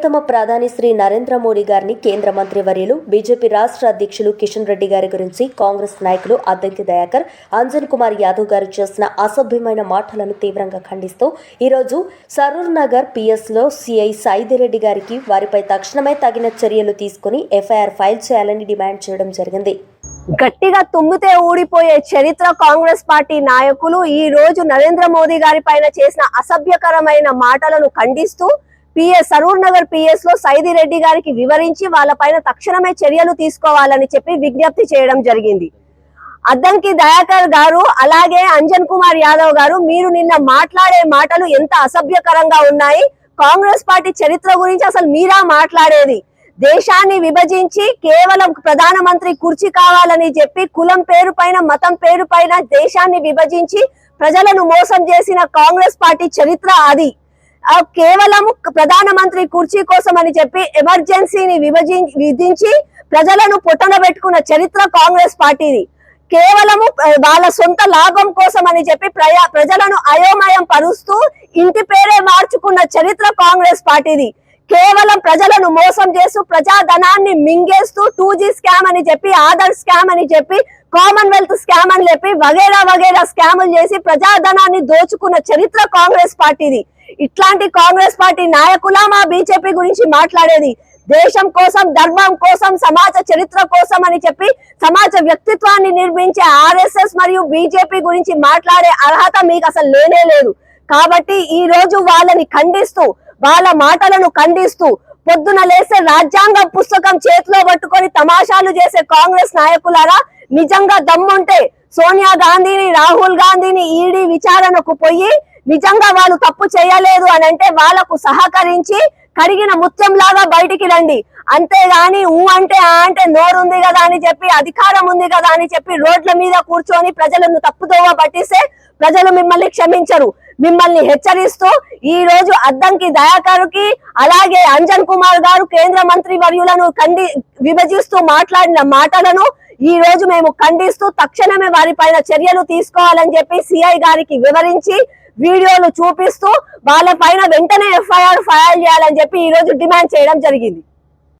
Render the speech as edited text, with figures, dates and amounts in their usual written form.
ప్రియతమ ప్రధాని శ్రీ నరేంద్ర మోడీ గారిని కేంద్ర మంత్రి వర్యులు బీజేపీ రాష్ట్ర అధ్యక్షులు కిషన్ రెడ్డి గారి గురించి కాంగ్రెస్ నాయకులు అద్దంకి దయాకర్, అంజన్ కుమార్ యాదవ్ గారు చేసిన అసభ్యమైన మాటలను తీవ్రంగా ఖండిస్తూ ఈరోజు సరూర్ నగర్ పిఎస్లో సిఐ సైదిరెడ్డి గారికి వారిపై తక్షణమే తగిన చర్యలు తీసుకుని ఎఫ్ఐఆర్ ఫైల్ చేయాలని డిమాండ్ చేయడం జరిగింది. గట్టిగా తుమ్మితే ఊడిపోయే చరిత్ర కాంగ్రెస్ పార్టీ నాయకులు ఈ రోజు నరేంద్ర మోదీ గారి పైన చేసిన అసభ్యకరమైన మాటలను ఖండిస్తూ సరూర్ నగర్ పిఎస్ లో సైదిరెడ్డి గారికి వివరించి వాళ్ళ పైన తక్షణమే చర్యలు తీసుకోవాలని చెప్పి విజ్ఞప్తి చేయడం జరిగింది. అద్దంకి దయాకర్ గారు అలాగే అంజన్ కుమార్ యాదవ్ గారు, మీరు నిన్న మాట్లాడే మాటలు ఎంత అసభ్యకరంగా ఉన్నాయి. కాంగ్రెస్ పార్టీ చరిత్ర గురించి అసలు మీరా మాట్లాడేది? దేశాన్ని విభజించి కేవలం ప్రధానమంత్రి కుర్చీ కావాలని చెప్పి కులం పేరు పైన మతం పేరు పైన దేశాన్ని విభజించి ప్రజలను మోసం చేసిన కాంగ్రెస్ పార్టీ చరిత్ర అది. కేవలం ప్రధానమంత్రి కుర్చీ కోసం అని చెప్పి ఎమర్జెన్సీని విధించి ప్రజలను పొట్టన పెట్టుకున్న చరిత్ర కాంగ్రెస్ పార్టీది. కేవలము వాళ్ళ సొంత లాభం కోసం అని చెప్పి ప్రజలను అయోమయం పరుస్తూ ఇంటి పేరే మార్చుకున్న చరిత్ర కాంగ్రెస్ పార్టీది. కేవలం ప్రజలను మోసం చేస్తూ ప్రజాధనాన్ని మింగేస్తూ 2G స్కామ్ అని చెప్పి, ఆధార్ స్కామ్ అని చెప్పి, కామన్వెల్త్ స్కామ్ అని చెప్పి వగేరా వగేరా స్కాములు చేసి ప్రజాధనాన్ని దోచుకున్న చరిత్ర కాంగ్రెస్ పార్టీది. ఇట్లాంటి కాంగ్రెస్ పార్టీ నాయకులా మా బీజేపీ గురించి మాట్లాడేది? దేశం కోసం, ధర్మం కోసం, సమాజ చరిత్ర కోసం అని చెప్పి సమాజ వ్యక్తిత్వాన్ని నిర్మించే ఆర్ఎస్ఎస్ మరియు బీజేపీ గురించి మాట్లాడే అర్హత మీకు అసలు లేనే లేదు. కాబట్టి ఈ రోజు వాళ్ళని ఖండిస్తూ, వాళ్ళ మాటలను ఖండిస్తూ, పొద్దున లేసే రాజ్యాంగం పుస్తకం చేతిలో పట్టుకొని తమాషాలు చేసే కాంగ్రెస్ నాయకులారా, నిజంగా దమ్ముంటే సోనియా గాంధీని, రాహుల్ గాంధీని ఈడీ విచారణకు పోయి నిజంగా వాళ్ళు తప్పు చేయలేదు అని అంటే వాళ్ళకు సహకరించి కడిగిన ముత్యం లాగా బయటికి రండి. అంతేగాని అంటే అంటే నోరుంది కదా అని చెప్పి, అధికారం ఉంది కదా అని చెప్పి రోడ్ల మీద కూర్చొని ప్రజలను తప్పుదోవ పట్టిస్తే ప్రజలు మిమ్మల్ని క్షమించరు. మిమ్మల్ని హెచ్చరిస్తూ ఈ రోజు అద్దంకి దయాకర్ కి అలాగే అంజన్ కుమార్ గారు కేంద్ర మంత్రి వర్యులను విభజిస్తూ మాట్లాడిన మాటలను ఈ రోజు మేము ఖండిస్తూ తక్షణమే వారి పైన చర్యలు తీసుకోవాలని చెప్పి సిఐ గారికి వివరించి వీడియోలు చూపిస్తూ వాళ్ళ పైన వెంటనే ఎఫ్ఐఆర్ ఫైల్ చేయాలని చెప్పి ఈ రోజు డిమాండ్ చేయడం జరిగింది.